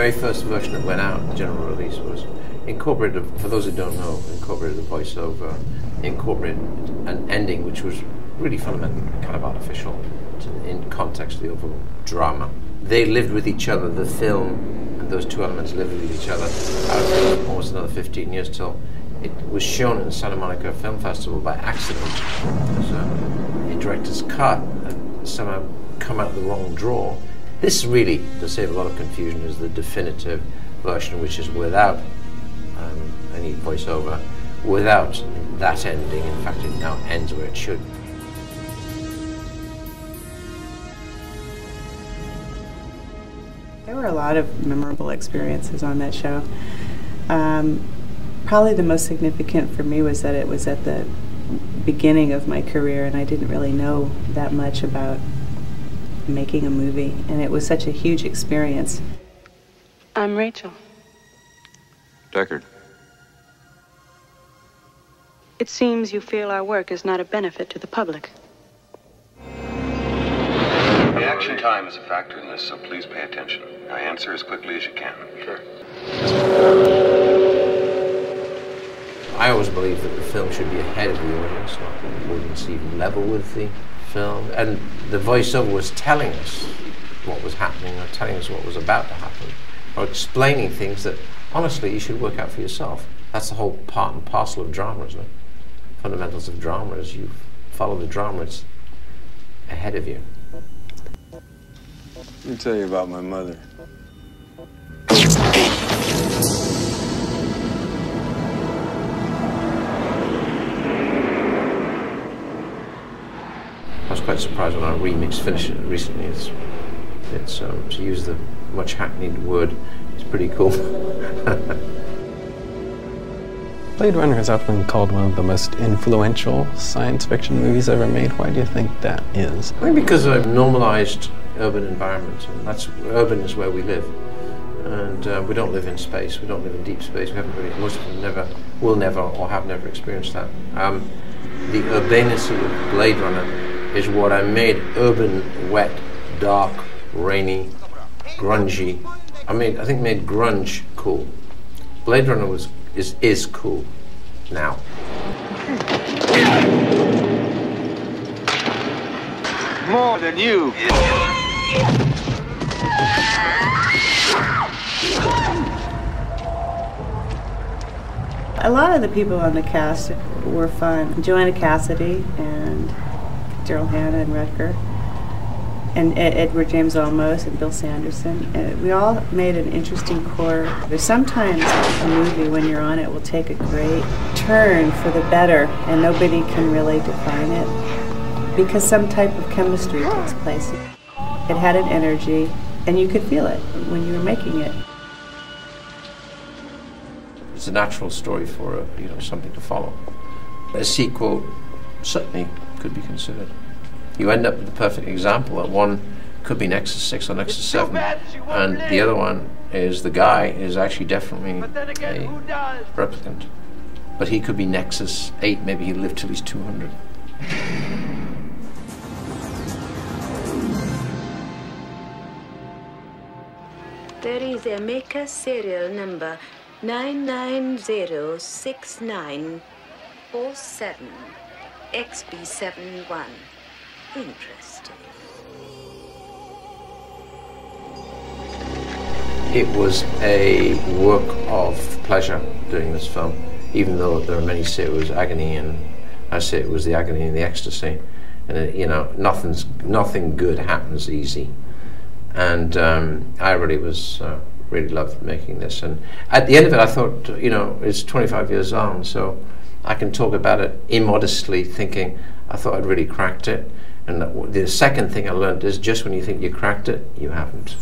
very first version that went out, the general release, was incorporated, for those who don't know, incorporated a voiceover, incorporated an ending which was really fundamentally kind of artificial in context of the overall drama. They lived with each other, the film and those two elements lived with each other out for almost another 15 years till it was shown at the Santa Monica Film Festival by accident as a director's cut and somehow come out the wrong draw. This really, to save a lot of confusion, is the definitive version, which is without any voiceover, without that ending. In fact, it now ends where it should. There were a lot of memorable experiences on that show. Probably the most significant for me was that it was at the beginning of my career and I didn't really know that much about making a movie, and it was such a huge experience. I'm Rachel. Deckard. It seems you feel our work is not a benefit to the public. Reaction time is a factor in this, so please pay attention. Now answer as quickly as you can. Sure. I always believe that the film should be ahead of the audience, not the audience even level with the film. And the voiceover was telling us what was happening, or telling us what was about to happen, or explaining things that, honestly, you should work out for yourself. That's the whole part and parcel of drama, isn't it? Fundamentals of drama is you follow the drama, it's ahead of you. Let me tell you about my mother. I was quite surprised when our remix finished it recently. It's to use the much hackneyed word, it's pretty cool. Blade Runner has often been called one of the most influential science fiction movies ever made. Why do you think that is? I think because I've normalized urban environment, and urban is where we live. And we don't live in space, we don't live in deep space, we haven't really, most of them will never or have never experienced that. The urbanity of Blade Runner is what I made urban, wet, dark, rainy, grungy. I think made grunge cool. Blade Runner is cool now. More than you. A lot of the people on the cast were fun. Joanna Cassidy and Daryl Hannah and Rutger, and Edward James Olmos and Bill Sanderson. We all made an interesting core. There's sometimes a movie, when you're on it, will take a great turn for the better, and nobody can really define it, because some type of chemistry takes place. It had an energy, and you could feel it when you were making it. It's a natural story for something to follow. A sequel certainly could be considered. You end up with the perfect example that one could be Nexus 6 or Nexus 7, and the other one is the guy is actually definitely a replicant. But he could be Nexus 8, maybe he'll live till he's 200. There is a maker serial number 9906947 XB71. Interesting. It was a work of pleasure doing this film, even though there are many who say it was agony, and I say it was the agony and the ecstasy. And nothing good happens easy. And I really loved making this. And at the end of it, I thought, it's 25 years on, so I can talk about it immodestly, thinking I thought I'd really cracked it. And the second thing I learned is just when you think you cracked it, you haven't.